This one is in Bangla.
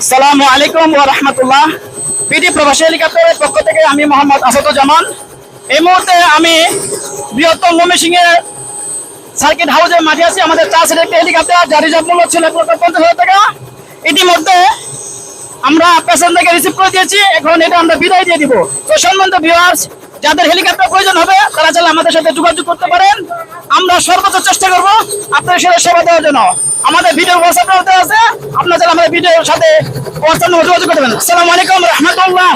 আসসালামু আলাইকুম ওয়া রাহমাতুল্লাহ। পিডি প্রবাসী হেলিকপ্টারের পক্ষ থেকে আমি মোহাম্মদ আসাদুজ্জামান। এই মুহূর্তে আমি বৃহত্তম ময়মনসিংহের সার্কিট হাউসের মাঠে আছি। আমাদের 4 সিটের একটি হেলিকপ্টার, যার রিজার্ভ মূল্য ছিল 1,50,000 টাকা। ইতিমধ্যে আমরা প্যাসেঞ্জারকে রিসিভ করে দিয়েছি, এখন এটা আমরা বিদায় দিয়ে দিব। তো সম্মানিত ভিউয়ার্স, যাদের হেলিকপ্টার প্রয়োজন হবে তারা চাইলে আমাদের সাথে যোগাযোগ করতে পারেন। আমরা সর্বোচ্চ চেষ্টা করব আপনাদের সাথে সেবা দেওয়ার জন্য। আমাদের ভিডিও হোয়াটসঅ্যাপ নাম্বার আছে, আপনারা চাইলে আমাদের ভিডিওর সাথে হোয়াটসঅ্যাপ নাম্বার যোগাযোগ করতে পারেন। আসসালামু আলাইকুম ওয়া রাহমাতুল্লাহ।